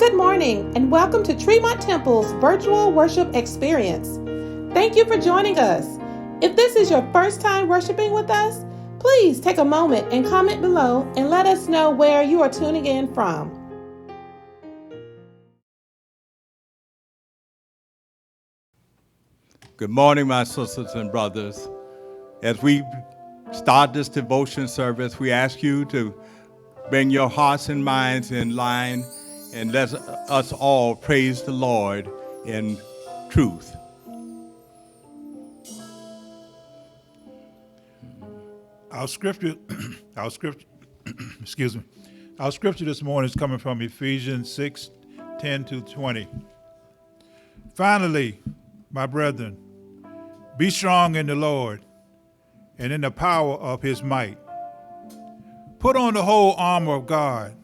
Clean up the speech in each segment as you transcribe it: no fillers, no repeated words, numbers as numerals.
Good morning, and welcome to Tremont Temple's virtual worship experience. Thank you for joining us. If this is your first time worshiping with us, please take a moment and comment below and let us know where you are tuning in from. Good morning, my sisters and brothers. As we start this devotion service, we ask you to bring your hearts and minds in line and let us all praise the Lord in truth. Our scripture, excuse me. Our scripture this morning is coming from Ephesians 6:10-20. Finally, my brethren, be strong in the Lord and in the power of his might. Put on the whole armor of God,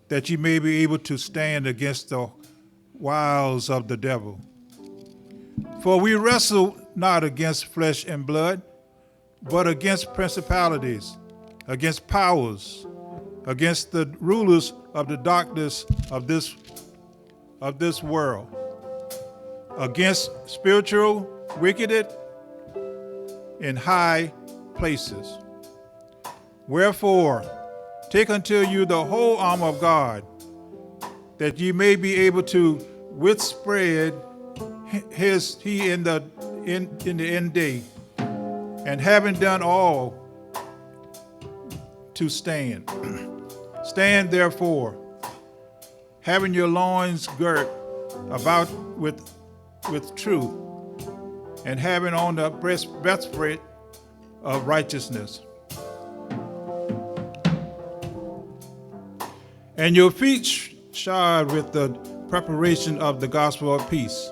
that ye may be able to stand against the wiles of the devil. For we wrestle not against flesh and blood, but against principalities, against powers, against the rulers of the darkness of this world, against spiritual wickedness in high places. Wherefore, take unto you the whole armor of God, that ye may be able to withstand in the end day, and having done all, to stand. Stand therefore, having your loins girt about with truth, and having on the breastplate of righteousness, and your feet shod with the preparation of the gospel of peace.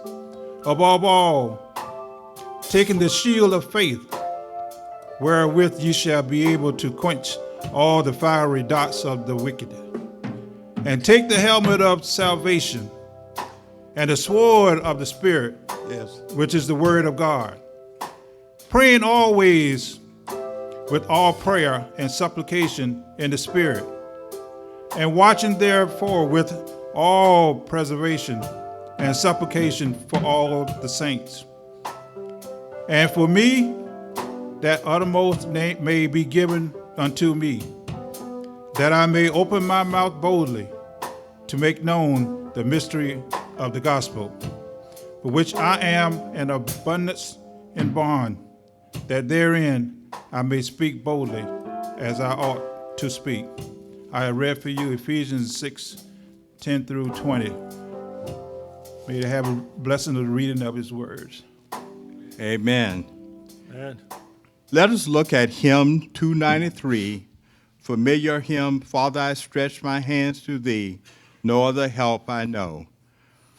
Above all, taking the shield of faith, wherewith ye shall be able to quench all the fiery darts of the wicked. And take the helmet of salvation, and the sword of the Spirit, which is the word of God, praying always with all prayer and supplication in the Spirit, and watching therefore with all preservation and supplication for all the saints. And for me, that uttermost may be given unto me, that I may open my mouth boldly to make known the mystery of the gospel, for which I am an abundance in bond, that therein I may speak boldly as I ought to speak. I have read for you Ephesians 6:10-20. May they have a blessing of the reading of his words. Amen. Let us look at hymn 293, familiar hymn, Father, I stretch my hands to thee, no other help I know.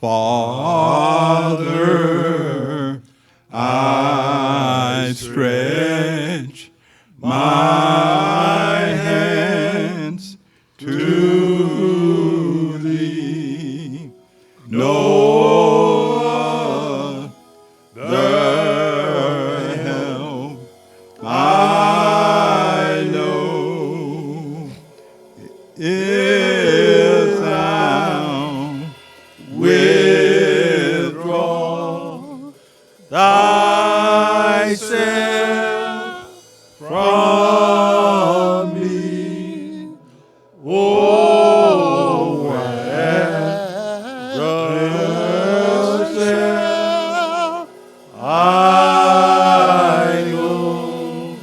Father, I stretch my hands to thee, no other help I know, if thou withdraw thyself from me, oh, where shall I go?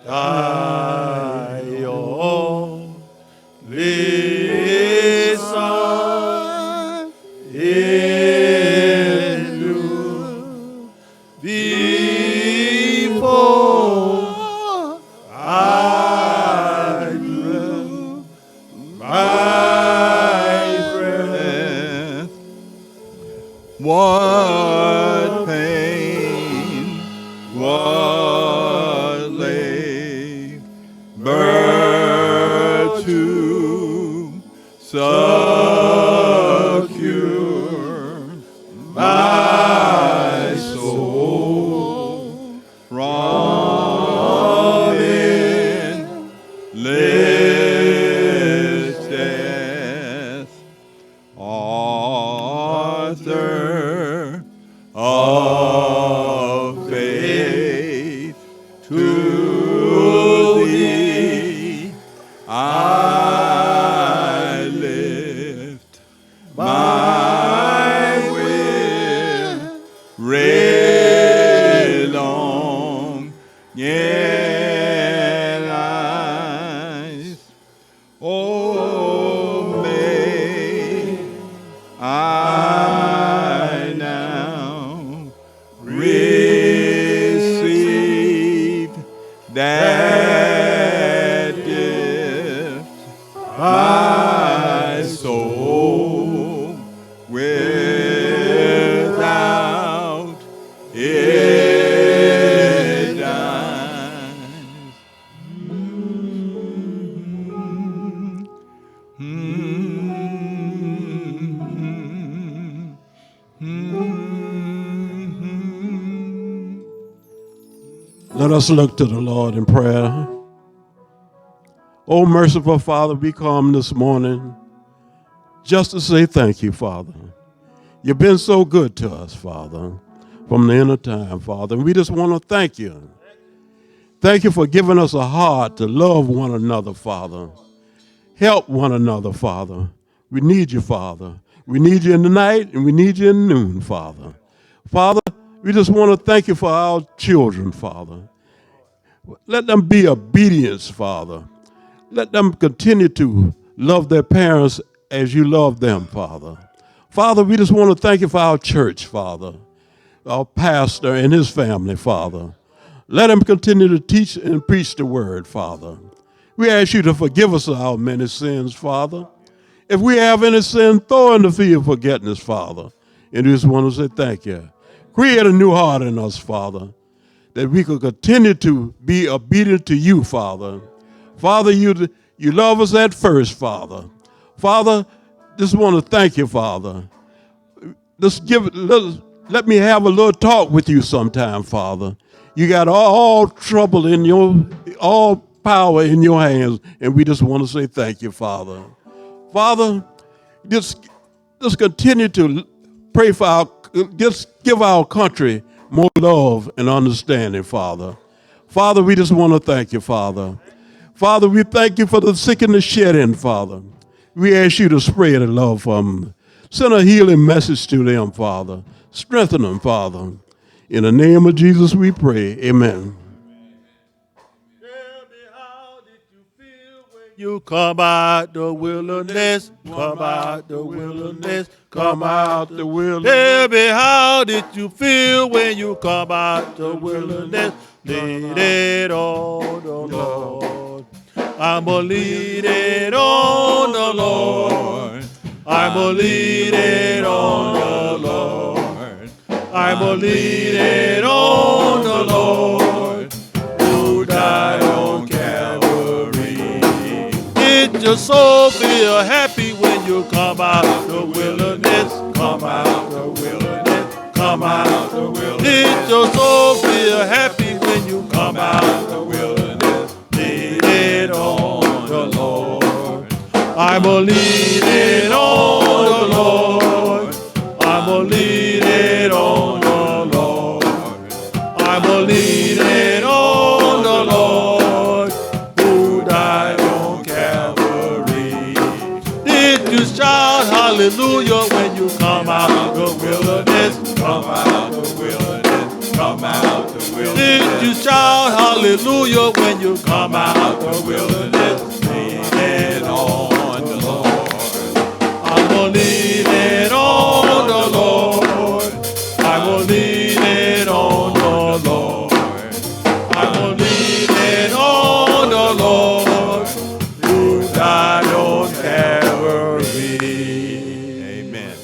Thy only Son in you before I drew my breath. What pain, what labor to secure my soul from Let us look to the Lord in prayer. Oh, merciful Father, we come this morning just to say thank you, Father. You've been so good to us, Father, from the end of time, Father. And we just want to thank you. Thank you for giving us a heart to love one another, Father. Help one another, Father. We need you, Father. We need you in the night and we need you in noon, Father. Father, we just want to thank you for our children, Father. Let them be obedient, Father. Let them continue to love their parents as you love them, Father. Father, we just want to thank you for our church, Father, our pastor and his family, Father. Let him continue to teach and preach the word, Father. We ask you to forgive us of our many sins, Father. If we have any sin, throw in the field of forgiveness, Father. And we just want to say thank you. Create a new heart in us, Father, that we could continue to be obedient to you, Father. Father, you love us at first, Father. Father, just want to thank you, Father. Let me have a little talk with you sometime, Father. You got all trouble all power in your hands, and we just want to say thank you, Father. Father, just continue to pray for just give our country more love and understanding, Father. Father, we just want to thank you, Father. Father, we thank you for the sick and the shed in, Father. We ask you to spread the love for them. Send a healing message to them, Father. Strengthen them, Father. In the name of Jesus we pray. Amen. You come out the wilderness, come out the wilderness, come out the wilderness. Tell me, how did you feel when you come out the wilderness? Lead it on the Lord. I'm gonna lead it on the Lord. I'm gonna lead it on the Lord. I'm gonna lead it on the Lord. Who died on Calvary. Did your soul feel happy when you come out the wilderness? Come out the wilderness. Come out the wilderness. Did your soul feel happy when you come out the wilderness? Lead it on the Lord. I'm gonna lead it on the Lord. I'm gonna lead it on the Lord. I'm gonna lead it on the Lord who died on Calvary. Did you shout hallelujah when you come out the wilderness? Come out the wilderness. Come out the wilderness. Did you shout hallelujah when you come out the wilderness? Lead it on the Lord. I'm gonna lead it on the Lord. I'm gonna lead it on the Lord. I'm gonna lead it on the Lord who died on Calvary. Amen.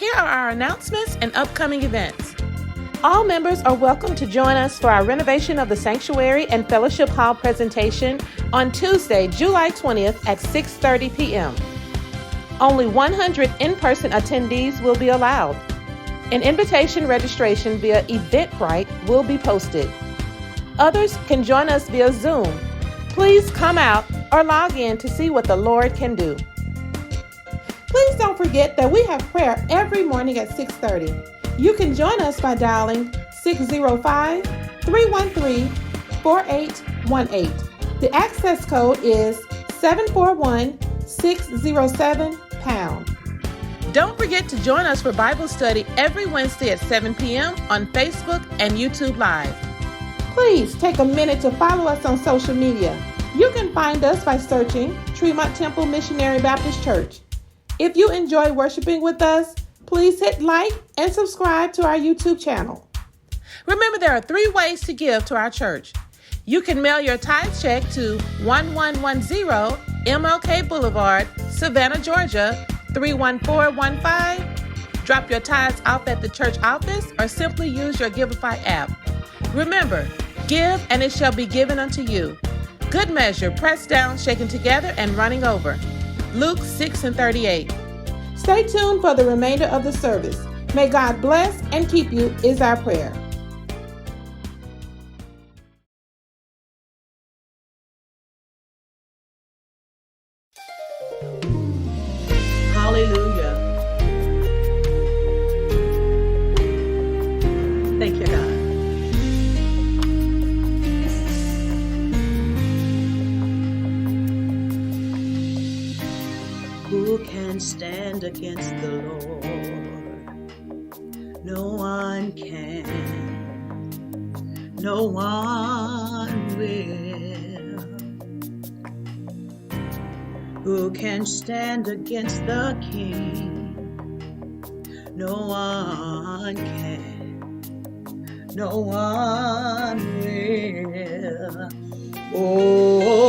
here are our announcements and upcoming events. All members are welcome to join us for our renovation of the sanctuary and fellowship hall presentation on Tuesday, July 20th at 6:30 p.m. Only 100 in-person attendees will be allowed. An invitation registration via Eventbrite will be posted. Others can join us via Zoom. Please come out or log in to see what the Lord can do. Please don't forget that we have prayer every morning at 6:30. You can join us by dialing 605-313-4818. The access code is 741-607#. Don't forget to join us for Bible study every Wednesday at 7 p.m. on Facebook and YouTube Live. Please take a minute to follow us on social media. You can find us by searching Tremont Temple Missionary Baptist Church. If you enjoy worshiping with us, please hit like and subscribe to our YouTube channel. Remember, there are 3 ways to give to our church. You can mail your tithe check to 1110 MLK Boulevard, Savannah, Georgia, 31415. Drop your tithes off at the church office or simply use your Giveify app. Remember, give and it shall be given unto you. Good measure, pressed down, shaken together, and running over. Luke 6:38. Stay tuned for the remainder of the service. May God bless and keep you is our prayer. Hallelujah. Thank you, God. Who can stand against the Lord? No one can. No one will. Who can stand against the King? No one can. No one will. Oh,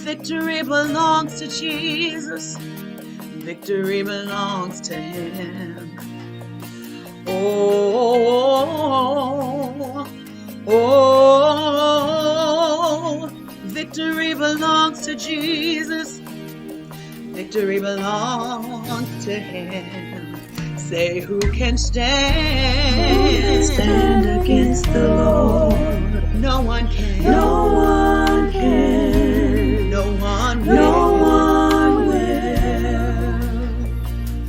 victory belongs to Jesus. Victory belongs to Him. Oh, victory belongs to Jesus. Victory belongs to Him. Say, who can stand? Who can stand against the Lord? No one can. No one can. No one will. No one will.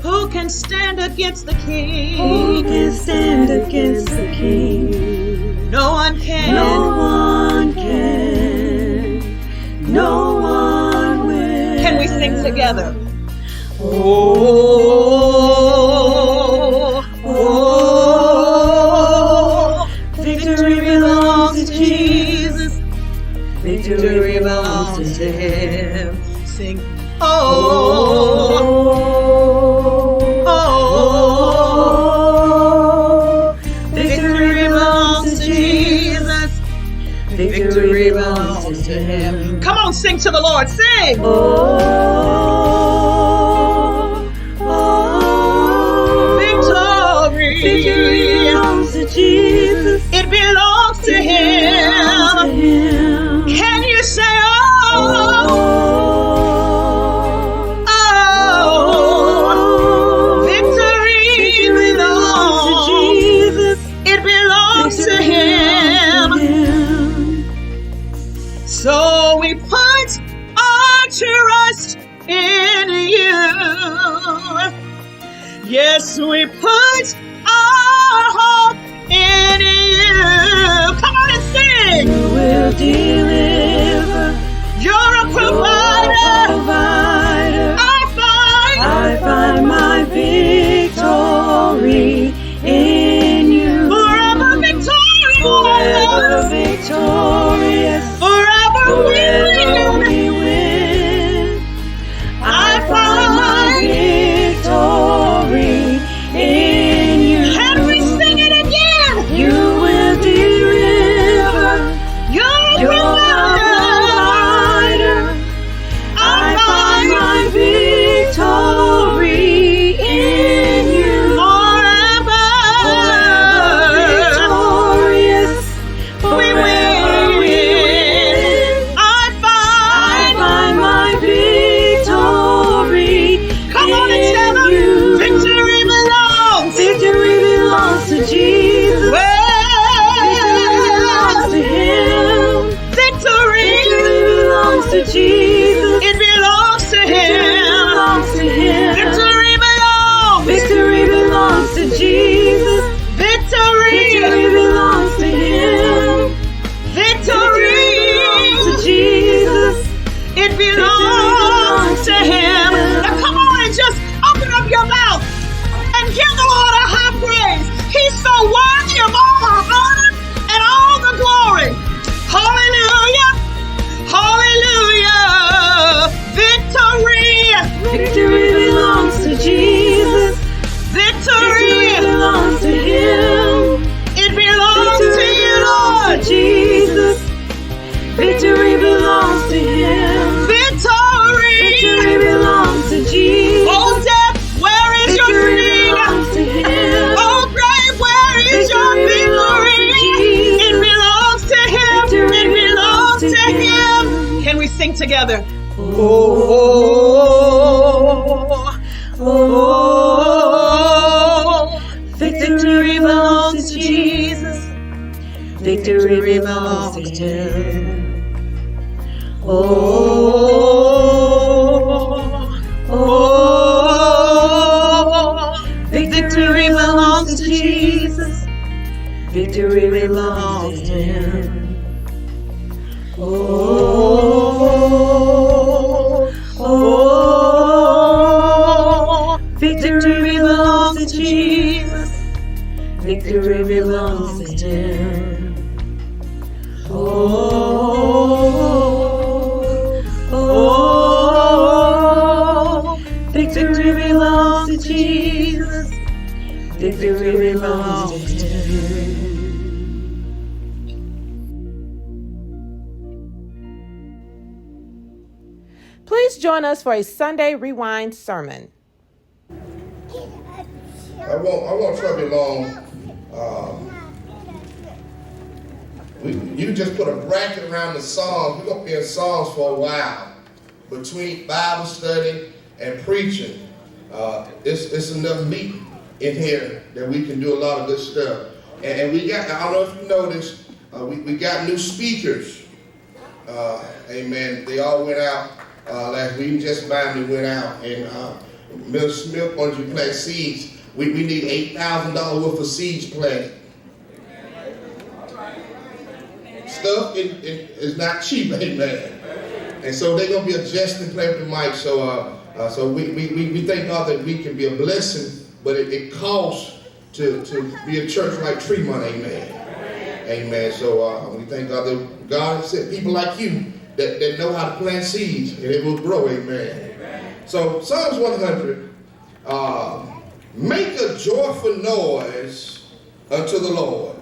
Who can stand against the King? Who can stand against the King? No one can. No one can. No one will. Can we sing together? Oh, victory belongs to Jesus. Victory belongs to Him. Sing, victory belongs to Jesus. Victory belongs to Him. Come on, sing to the Lord. Sing. Victory belongs to Jesus. It belongs to Him. Can you say, victory belongs to Jesus. It belongs to Him. So we put our trust in You. Yes, we put our hope in You. Come on and sing. You will deliver. You're a provider. I find my victory in You. Forever victorious. Forever victorious. Forever we win. I find my victory in You. Can we sing it again? You will deliver. You're a provider. together. Oh, oh, victory belongs to Jesus. Victory belongs to Him. Oh, oh, victory belongs to Jesus. Victory belongs to Him. Oh, oh, victory belongs to Jesus. Victory belongs to Him. Oh, oh, victory belongs to Jesus. Victory belongs to Him. Please join us for a Sunday Rewind sermon. I won't trouble you long. You just put a bracket around the songs. We're going to be in songs for a while. Between Bible study and preaching, it's enough meat in here that we can do a lot of good stuff. And we got, I don't know if you noticed, we got new speakers. Amen. They all went out last week. Just finally went out. And Mr. Smith wanted you to plant seeds. We need $8,000 worth of seeds planted. Stuff is not cheap, amen. And so they're going to be adjusting, playing with the mic. So we thank God that we can be a blessing, but it costs to be a church like Tremont, amen. Amen. So we thank God that God sent people like you that know how to plant seeds and it will grow, amen. So Psalms 100, make a joyful noise unto the Lord.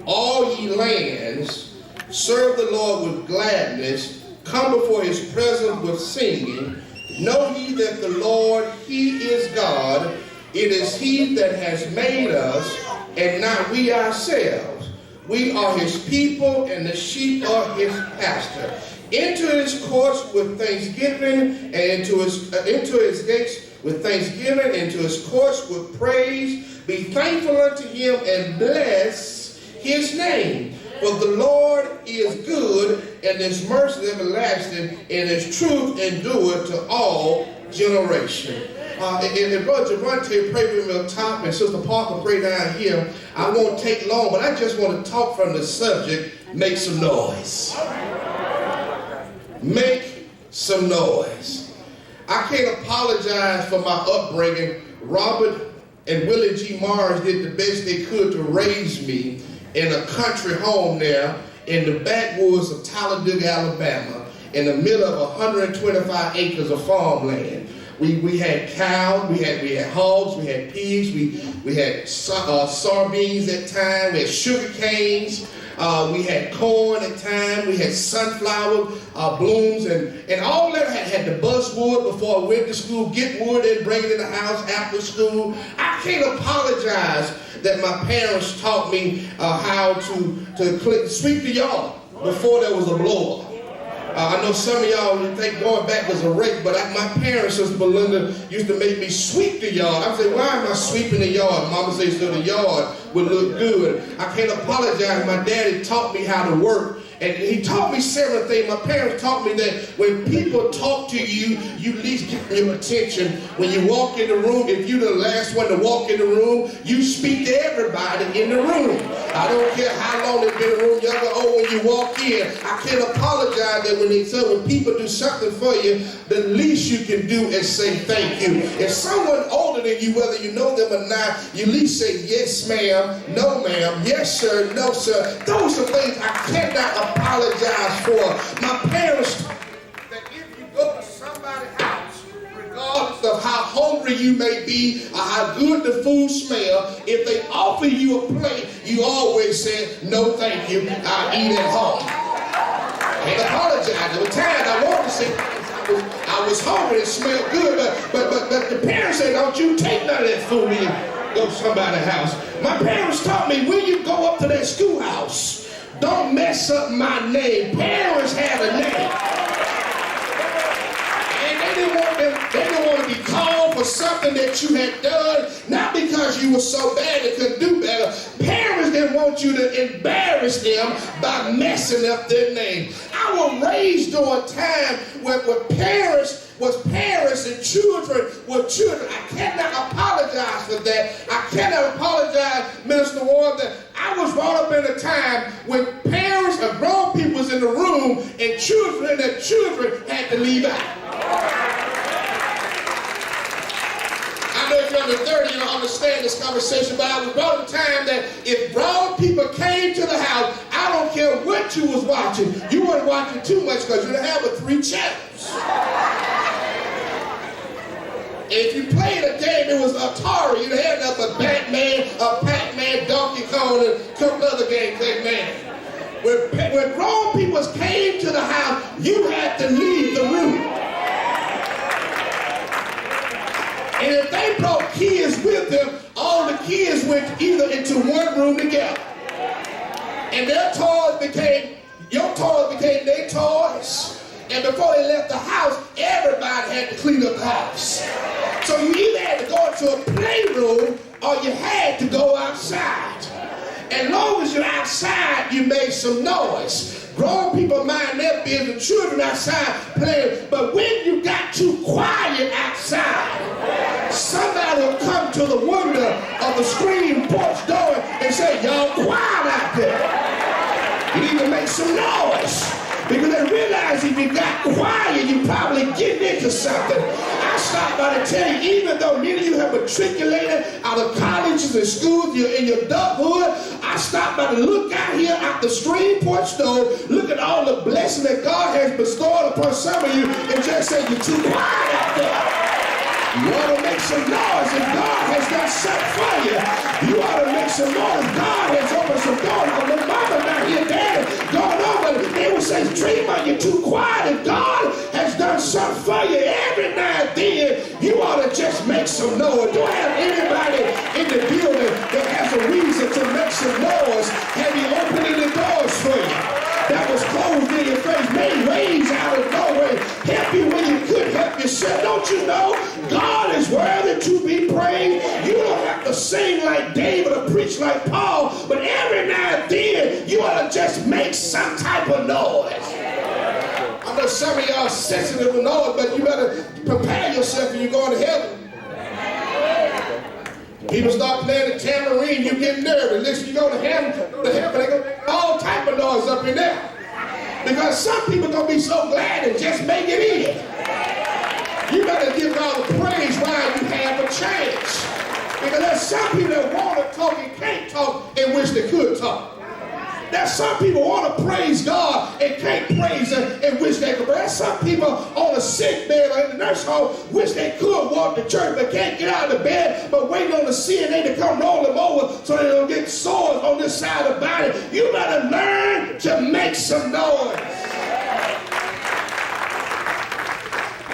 All ye lands, serve the Lord with gladness. Come before His presence with singing. Know ye that the Lord, He is God. It is He that has made us, and not we ourselves. We are His people, and the sheep are His pasture. Enter His courts with thanksgiving, and into His gates with thanksgiving, into His courts with praise. Be thankful unto Him, and bless His name. For the Lord is good, and His mercy is everlasting, and His truth endureth to all generation. And Brother Javante prayed with me up top, and Sister Parker prayed down here. I won't take long, but I just want to talk from the subject, make some noise. Make some noise. I can't apologize for my upbringing. Robert and Willie G. Mars did the best they could to raise me in a country home there in the backwoods of Talladega, Alabama, in the middle of 125 acres of farmland. We had cows, we had hogs, we had pigs, we had soybeans at times, we had sugar canes, we had corn at times, we had sunflower blooms, and all that. Had to bust wood before I went to school, get wood and bring it in the house after school. I can't apologize that my parents taught me how to sweep the yard before there was a blower. I know some of y'all think going back was a rake, but my parents, Sister Belinda, used to make me sweep the yard. I said, why am I sweeping the yard? Mama said, so the yard would look good. I can't apologize. My daddy taught me how to work. And he taught me several things. My parents taught me that when people talk to you, you at least give them attention. When you walk in the room, if you're the last one to walk in the room, you speak to everybody in the room. I don't care how long they've been in the room, young or old, when you walk in. I can't apologize that when people do something for you, the least you can do is say thank you. If someone older than you, whether you know them or not, you at least say yes ma'am, no ma'am, yes sir, no sir. Those are things I cannot apologize for. My parents told me that if you go to somebody's house, regardless of how hungry you may be or how good the food smells, if they offer you a plate, you always say, no thank you, I'll eat at home. I can't apologize. There were times I wanted to say, I was hungry, it smelled good, but the parents said, don't you take none of that food in, go to somebody's house. My parents taught me, when you go up to that schoolhouse, don't mess up my name. Parents have a name. be called for something that you had done, not because you were so bad and couldn't do better. Parents didn't want you to embarrass them by messing up their name. I was raised during a time where parents was parents and children were children. I cannot apologize for that. I cannot apologize, Minister Ward, that I was brought up in a time when parents or grown people was in the room and children and their children had to leave out. I know if you're under 30, you don't understand this conversation, but I was brought up in a time that if grown people came to the house, I don't care what you was watching. You weren't watching too much because you didn't have but 3 channels. If you played a game, it was Atari. You had nothing but Batman, Pac-Man, Donkey Kong, and a couple other games. Amen. When grown people came to the house, you had to leave the room. And if they brought kids with them, all the kids went either into one room together. And their toys became, your toys became their toys. And before they left the house, everybody had to clean up the house. So you either had to go into a playroom or you had to go outside. As long as you're outside, you made some noise. Grown people mind their business, children outside playing. But when you got too quiet outside, somebody will come to the window of the screen porch door and say, y'all quiet out there. You need to make some noise. Because they realize if you got quiet, you probably getting into something. I stopped by to tell you, even though many of you have matriculated out of colleges and schools, you're in your adulthood, I stopped by to look out here out the screen porch door, look at all the blessing that God has bestowed upon some of you, and just say, you're too quiet out there. You ought to make some noise if God has done something for you. You ought to make some noise. God has opened some doors. My mama not here, daddy, going over. They will say, Dreamer, you're too quiet. If God has done something for you every now and then, you ought to just make some noise. Do I have anybody in the building that has a reason to make some noise? Have you opened the doors for you? That was closed in your face, made ways out of nowhere, help you when you couldn't help yourself. Don't you know God is worthy to be praised? You don't have to sing like David or preach like Paul, but every now and then you ought to just make some type of noise. I know some of y'all are sensitive to noise, but you better prepare yourself when you're going to heaven. People start playing the tambourine, you get nervous. Listen, you go to heaven, they're going to make all type of noise up in there. Because some people are going to be so glad and just make it in. You better give God the praise while you have a chance. Because there's some people that want to talk and can't talk and wish they could talk. There's some people want to praise God and can't praise Him and wish they could. But there's some people on a sick bed or in the nurse home wish they could walk to church but can't get out of the bed, but waiting on the CNA to come roll them over so they don't get sores on this side of the body. You better learn to make some noise.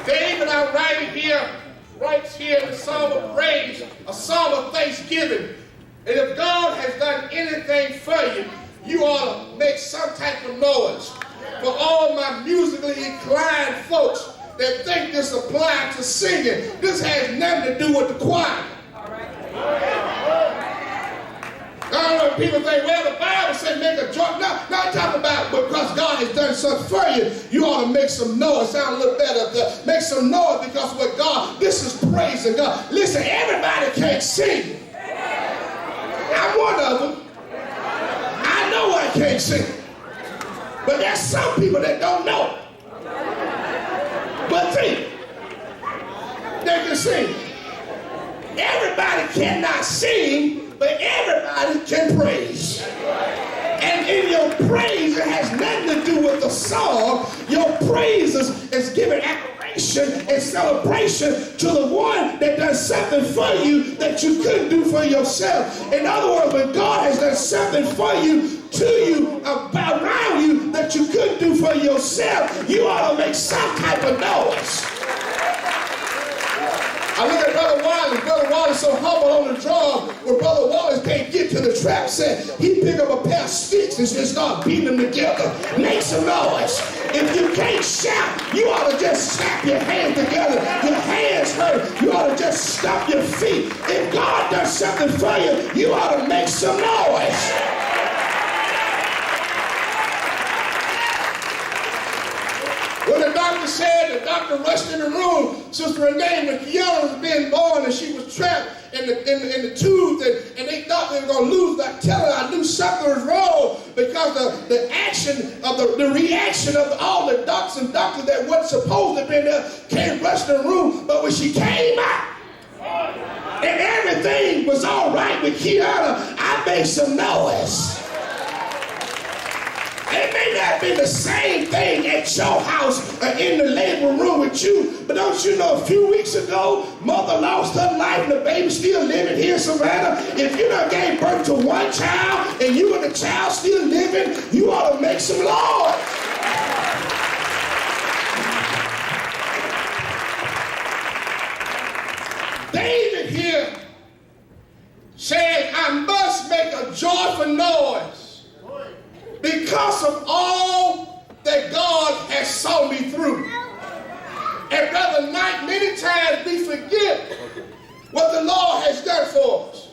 David, I writes here in the Psalm of Praise, a Psalm of Thanksgiving. And if God has done anything for you, you ought to make some type of noise. For all my musically inclined folks that think this applies to singing, this has nothing to do with the choir. I don't know, people think, well, the Bible said make a joy. No, not talking about because God has done something for you. You ought to make some noise. Sound a little better up there. Make some noise because with God, this is praising God. Listen, everybody can't sing. I'm one of them. I know I can't sing. But there's some people that don't know. But think, they can sing. Everybody cannot sing, but everybody can praise. And in your praise, it has nothing to do with the song. Your praises is giving adoration and celebration to the one that does something for you that you couldn't do for yourself. In other words, when God has done something for you, to you, around you, that you couldn't do for yourself, you ought to make some type of noise. I look at Brother Wiley. Brother Wiley's so humble on the drum when Brother Wallace can't get to the trap set. He pick up a pair of sticks and just start beating them together. Make some noise. If you can't shout, you ought to just slap your hands together. Your hands hurt. You ought to just stomp your feet. If God does something for you, you ought to make some noise. When the doctor said, the doctor rushed in the room, Sister Renee, when Kiana was being born and she was trapped in the tubes and they thought they were going to lose, I tell her I knew something was wrong because the action of the reaction of all the doctors and doctors that wasn't supposed to be there came rushing in the room. But when she came out and everything was all right with Kiana, I made some noise. It may not be the same thing at your house or in the labor room with you, but don't you know a few weeks ago, mother lost her life and the baby still living here in Savannah? If you done gave birth to one child and you and the child still living, you ought to make some noise. David here said, I must make a joyful noise because of all that God has saw me through. And Brother Knight, many times we forget what the Lord has done for us.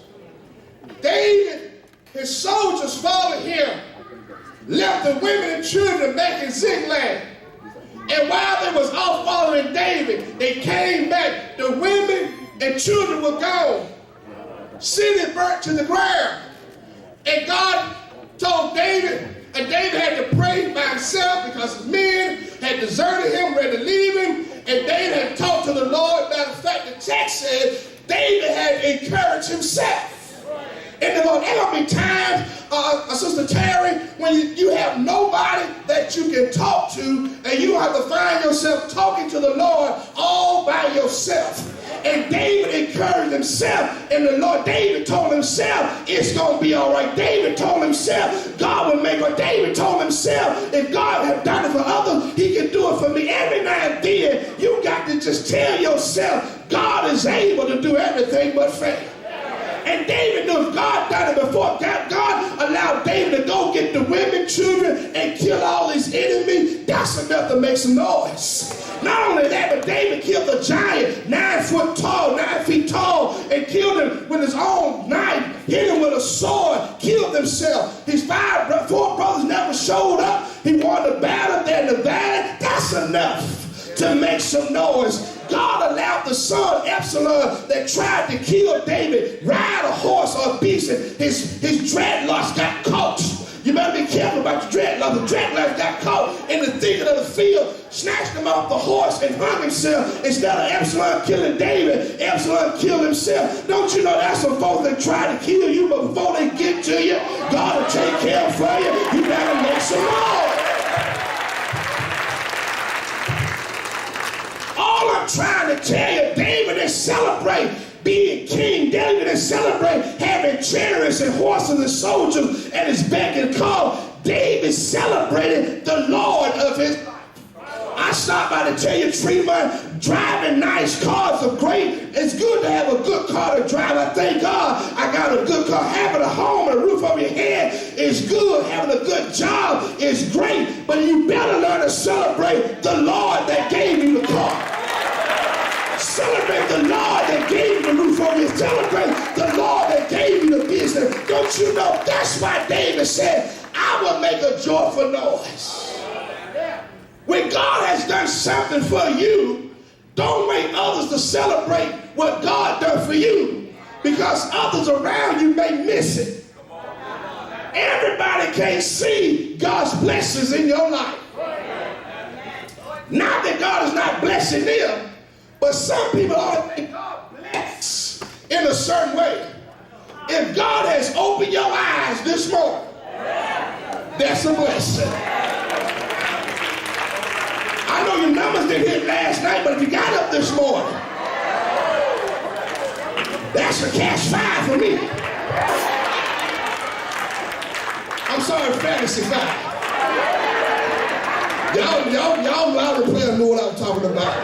David, his soldiers followed him, left the women and children back in Ziklag. And while they was off following David, they came back. The women and children were gone. City burnt to the ground. And God told David, and David had to pray by himself because his men had deserted him, ready to leave him. And David had talked to the Lord. Matter of fact, the text says David had encouraged himself. And there will be times, Sister Terry, when you have nobody that you can talk to, and you have to find yourself talking to the Lord all by yourself. And David encouraged himself, and the Lord, David told himself, it's going to be all right. David told himself, God will make it. David told himself, if God had done it for others, he can do it for me. Every now and then, you got to just tell yourself, God is able to do everything but fail. And David knew if God done it before, God allowed David to go get the women, children, and kill all his enemies. That's enough to make some noise. Not only that, but David killed a giant, 9 feet tall, and killed him with his own knife, hit him with a sword, killed himself. His 4 brothers never showed up. He won the battle there in the valley. That's enough to make some noise. God allowed the son Absalom that tried to kill David ride a horse or a beast, and his dreadlocks got caught. You better be careful about the dreadlocks. The dreadlocks got caught in the thicket of the field, snatched him off the horse and hung himself. Instead of Absalom killing David, Absalom killed himself. Don't you know that's some folks that try to kill you, but before they get to you, God will take care for you. You better make some noise. All I'm trying to tell you, David is celebrate being king. David is celebrate having chariots and horses and soldiers at his beck and call. David celebrated the Lord of his life. I stopped by to tell you, Tremont, driving nice cars are great. It's good to have a good car to drive. I thank God I got a good car. Having a home and a roof over your head is good. Having a good job is great. But you better learn to celebrate the Lord that gave you the car. Celebrate the Lord that gave you the roof over your head. Celebrate the Lord that gave you the business. Don't you know that's why David said, I will make a joyful noise. When God has done something for you, don't wait others to celebrate what God done for you, because others around you may miss it. Everybody can't see God's blessings in your life. Not that God is not blessing them, but some people ought to think God bless in a certain way. If God has opened your eyes this morning, that's a blessing. I know your numbers didn't hit last night, but if you got up this morning, that's a cash 5 for me. I'm sorry, fantasy 5. Y'all louder players know what I'm talking about.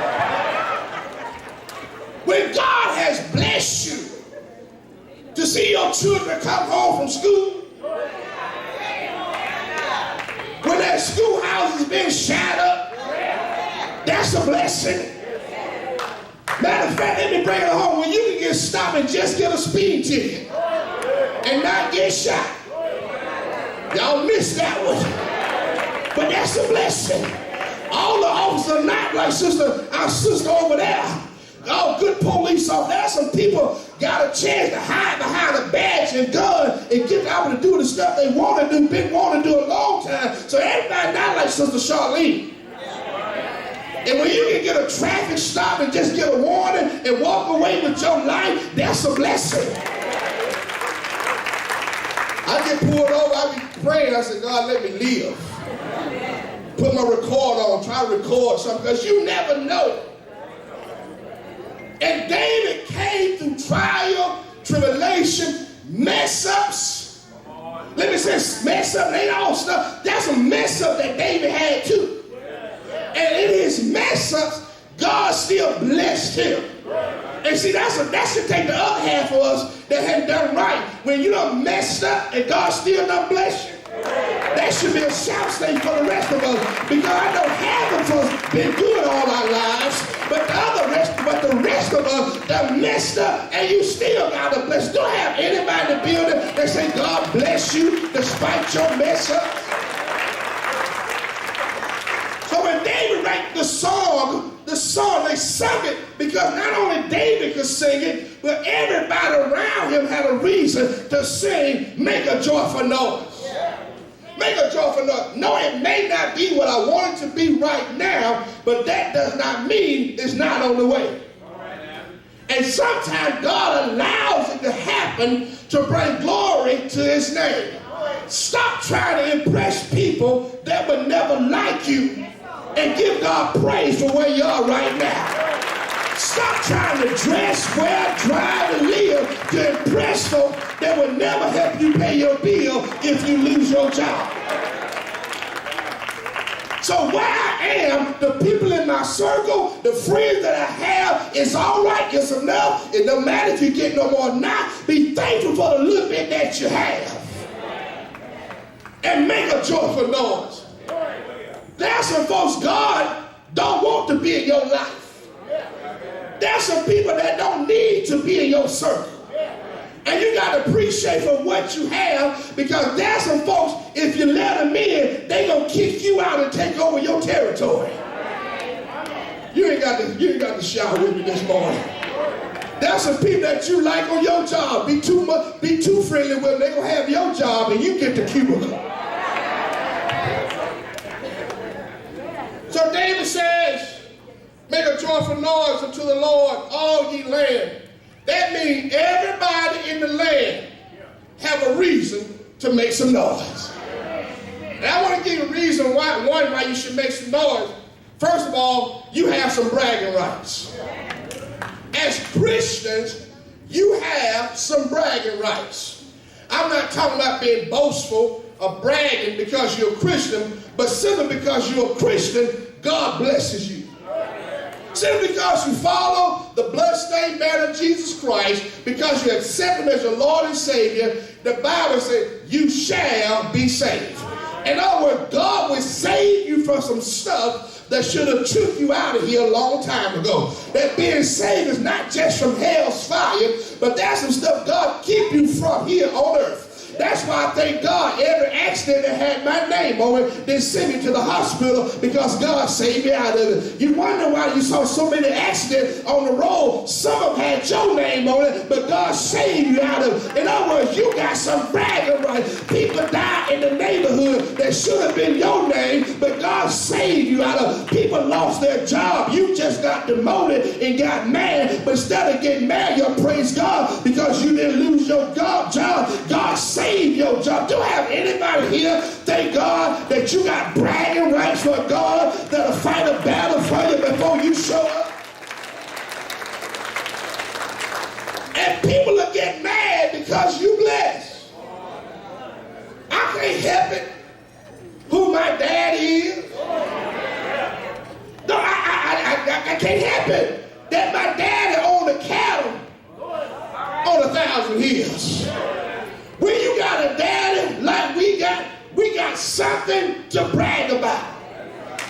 When God has blessed you, see your children come home from school, when that schoolhouse is being shot up, that's a blessing. Matter of fact, let me bring it home. When you can get stopped and just get a speeding ticket and not get shot. Y'all missed that one. But that's a blessing. All the officers are not like our sister over there. All good police officers. There's some people got a chance to hide behind a badge and gun and get out to do the stuff they want to do, been wanting to do a long time. So everybody not like Sister Charlene. And when you can get a traffic stop and just get a warning and walk away with your life, that's a blessing. I get pulled over, I be praying, I said, God, let me live. Put my record on, try to record something, because you never know. And David came through trial, tribulation, mess-ups. Let me say mess-up, ain't all stuff. That's a mess-up that David had too. And in his mess-ups, God still blessed him. And see, that should take the other half of us that hadn't done right. When you done messed up and God still done bless you, that should be a shout stage for the rest of us. Because I know half of us been good all our lives, but the rest of us done messed up, and you still got a blessing. Don't have anybody in the building that say God bless you despite your mess up. So when David wrote the song, they sung it because not only David could sing it, but everybody around him had a reason to sing, make a joyful noise. Make a joyful noise. No, it may not be what I want it to be right now, but that does not mean it's not on the way. And sometimes God allows it to happen to bring glory to his name. Stop trying to impress people that would never like you and give God praise for where you are right now. Stop trying to dress, wear, drive, and live to impress folk that will never help you pay your bill if you lose your job. So where I am, the people in my circle, the friends that I have, it's all right, it's enough. It don't matter if you get no more or not. Be thankful for the little bit that you have. And make a joyful noise. There's some folks God don't want to be in your life. There's some people that don't need to be in your circle. And you got to appreciate for what you have, because there's some folks, if you let them in, they going to kick you out and take over your territory. You ain't got to shout with me this morning. There's some people that you like on your job. Be too friendly with them. They're going to have your job and you get the cubicle. So David says, make a joyful noise unto the Lord, all ye land. That means everybody in the land have a reason to make some noise. And I want to give you a reason why you should make some noise. First of all, you have some bragging rights. As Christians, you have some bragging rights. I'm not talking about being boastful or bragging because you're a Christian, but simply because you're a Christian, God blesses you. Simply because you follow the bloodstained banner of Jesus Christ, because you accept him as your Lord and Savior, the Bible says you shall be saved. In other words, God will save you from some stuff that should have took you out of here a long time ago. That being saved is not just from hell's fire, but that's some stuff God keep you from here on earth. That's why I thank God every accident that had my name on it, they sent me to the hospital because God saved me out of it. You wonder why you saw so many accidents on the road. Some of them had your name on it, but God saved you out of it. In other words, you got some bragging rights. People die in the neighborhood that should have been your name, but God saved you out of it. People lost their job. You just got demoted and got mad, but instead of getting mad, you praise God because you didn't lose your job. God saved your job. Do I have anybody here, thank God, that you got bragging rights for God that'll fight a battle for you before you show up? And people will get mad because you blessed. I can't help it who my daddy is. No, I can't help it that my daddy owned a cattle on 1,000 hills. something to brag about.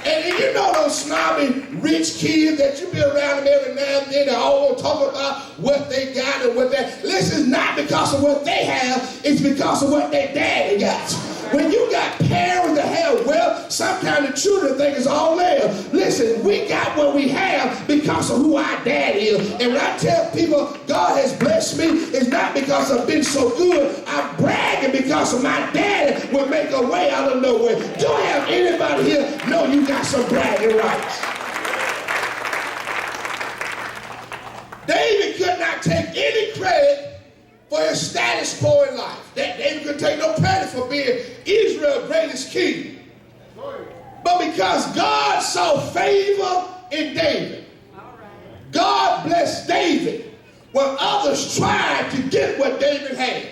And you know those snobby rich kids that you be around them every now and then, they all talk about what they got and what they... Listen, it's not because of what they have, it's because of what their daddy got. When you got parents that have wealth, sometimes the children think it's all there. Listen, we got what we have because of who our dad is. And when I tell people God has blessed me, it's not because I've been so good. I'm bragging because of my daddy will make a way out of nowhere. Do I have anybody here know you got some bragging rights? David could not take any credit for his status quo in life. David couldn't take no credit for being Israel's greatest king. But because God saw favor in David, God blessed David when others tried to get what David had.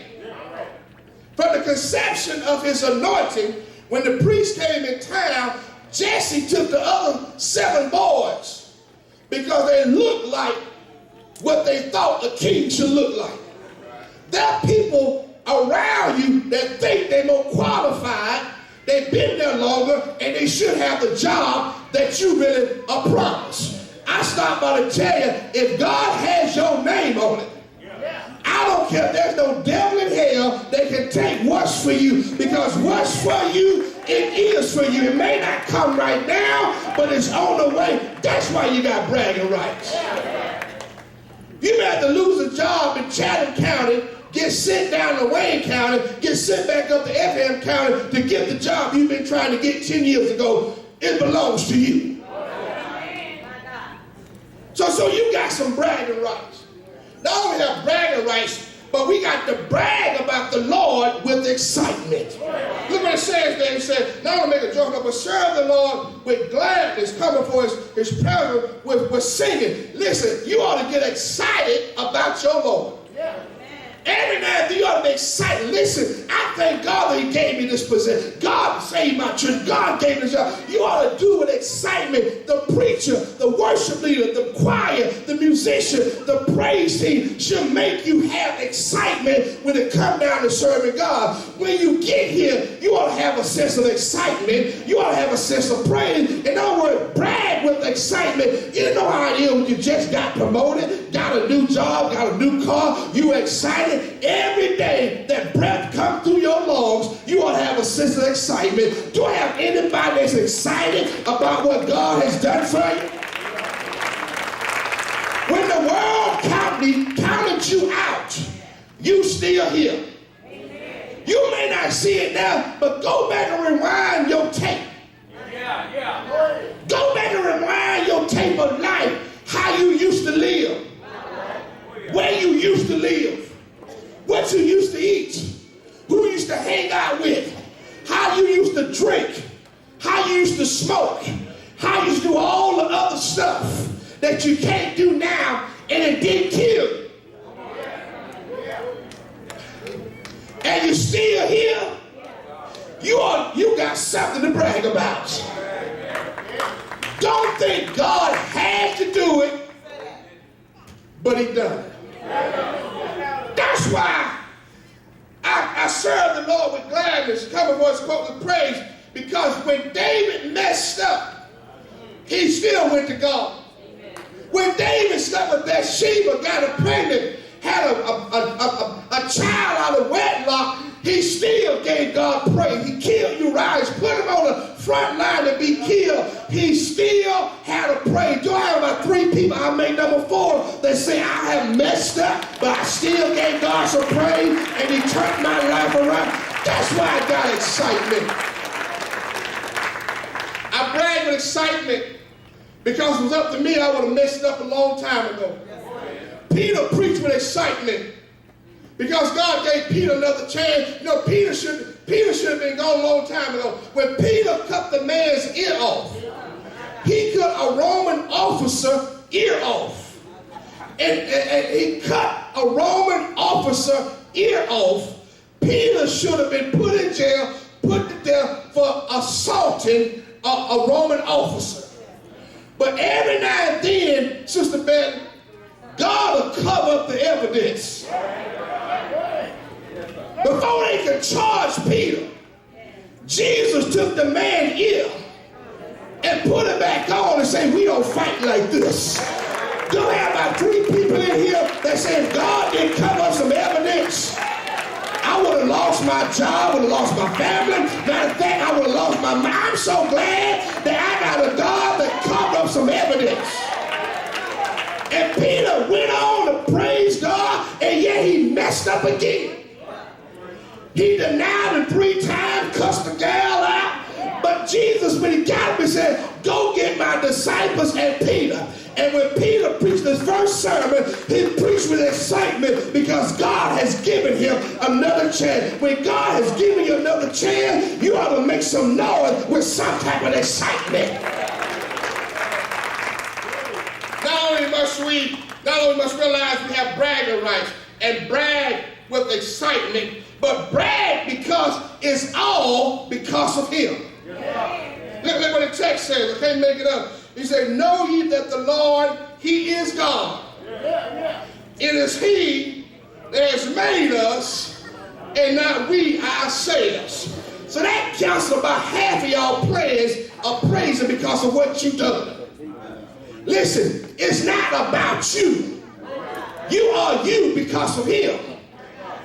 From the conception of his anointing, when the priest came in town, Jesse took the other 7 boys because they looked like what they thought a king should look like. There are people around you that think they're more qualified, they've been there longer, and they should have the job that you really are promised. I stop by to tell you, if God has your name on it, I don't care if there's no devil in hell that can take what's for you, because what's for you, it is for you. It may not come right now, but it's on the way. That's why you got bragging rights. You may have to lose a job in Chatham County, get sent down to Wayne County, get sent back up to Effingham County to get the job you've been trying to get 10 years ago. It belongs to you. So you got some bragging rights. Not only have bragging rights, but we got to brag about the Lord with excitement. Look what it says there. It says, not only make a joke, but serve the Lord with gladness, coming for his presence with singing. Listen, you ought to get excited about your Lord. Every now and then you ought to be excited. Listen, I thank God that he gave me this position. God saved my church. God gave me this job. You ought to do with excitement. The preacher, the worship leader, the choir, the musician, the praise team should make you have excitement when it comes down to serving God. When you get here, you ought to have a sense of excitement. You ought to have a sense of praise. In other words, brag with excitement. You know how it is when you just got promoted, got a new job, got a new car, you excited. Every day that breath comes through your lungs, you ought to have a sense of excitement. Do I have anybody that's excited about what God has done for you? When the world counted you out, you still here. You may not see it now, but go back and rewind your tape. Go back and rewind your tape of life, how you used to live, where you used to live, what you used to eat, who you used to hang out with, how you used to drink, how you used to smoke, how you used to do all the other stuff that you can't do now, and it didn't kill you. And you're still here. You got something to brag about. Don't think God had to do it, but he done it. That's why I serve the Lord with gladness, coming for his court with praise, because when David messed up, he still went to God. When David slept with Bathsheba, got her pregnant, had a child out of wedlock, he still gave God praise. He killed Uriah, put him on the front line to be killed. He still had a praise. Do I have about 3 people? I make number 4 that say I have messed up, but I still gave God some praise and he turned my life around. That's why I got excitement. I brag with excitement because if it was up to me, I would have messed up a long time ago. Peter preached with excitement because God gave Peter another chance. You know, Peter should have been gone a long time ago. When Peter cut the man's ear off, he cut a Roman officer ear off. And he cut a Roman officer ear off. Peter should have been put in jail, put to death for assaulting a Roman officer. But every now and then, Sister Ben, God will cover up the evidence. Before they could charge Peter, Jesus took the man's ear and put it back on and say, we don't fight like this. Do I have about 3 people in here that say if God didn't come up some evidence, I would have lost my job, would have lost my family. Matter of fact, I would have lost my mind. I'm so glad that I got a God that covered up some evidence. And Peter went on to praise God, and yet he messed up again. He denied him 3 times, cussed the gal out. But Jesus, when he got him, he said, go get my disciples and Peter. And when Peter preached his first sermon, he preached with excitement because God has given him another chance. When God has given you another chance, you ought to make some noise with some type of excitement. Not only must we realize we have bragging rights and brag with excitement, but brag because it's all because of him. Look what the text says. I can't make it up. He said, know ye that the Lord, he is God. It is he that has made us and not we ourselves. So that counts about half of y'all prayers are praising because of what you've done. Listen, it's not about you. You are you because of him.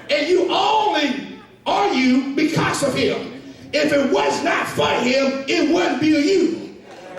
And you only are you because of him. If it was not for him, it wouldn't be you.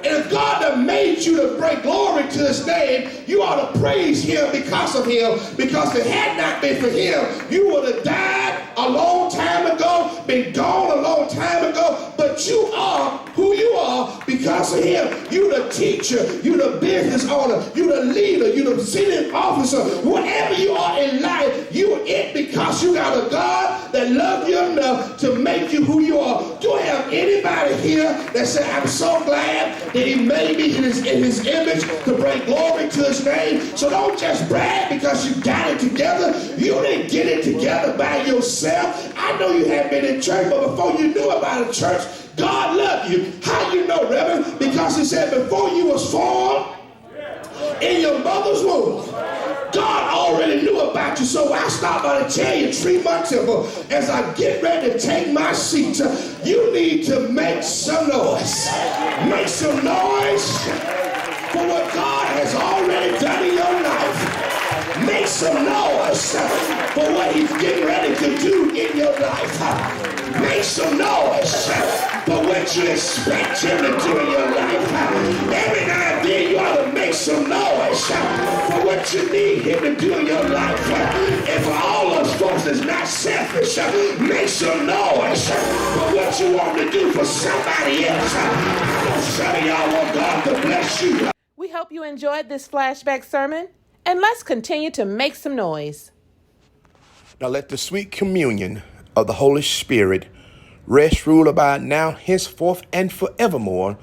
And if God had made you to bring glory to his name, you ought to praise him because of him. Because if it had not been for him, you would have died a long time ago, been gone a long time ago. But you are who you are because of him. You the teacher, you the business owner, you the leader, you the sitting officer, whatever you are in life, you are it because you got a God that loves you enough to make you who you are. Do I have anybody here that say, I'm so glad that he made me in his image to bring glory to his name? So don't just brag because you got it together. You didn't get it together by yourself. I know you have been in church, but before you knew about a church, God loved you. How you know, Reverend? Because he said before you was formed in your mother's womb, God already knew about you. So I stop by to tell you, Tremont Temple, as I get ready to take my seat, you need to make some noise. Make some noise for what God has already done in your life. Make some noise for what he's getting ready to do in your life. Make some noise for what you expect him to do in your life. Every now and then you ought to make some noise for what you need him to do in your life. And for all those folks that's not selfish, make some noise for what you want to do for somebody else. I know some of y'all want God to bless you. We hope you enjoyed this flashback sermon, and let's continue to make some noise. Now let the sweet communion of the Holy Spirit rest, rule, abide now, henceforth, and forevermore.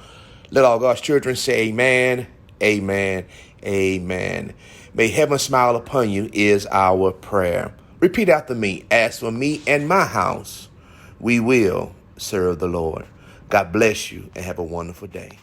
Let all God's children say amen, amen, amen. May heaven smile upon you is our prayer. Repeat after me. As for me and my house, we will serve the Lord. God bless you and have a wonderful day.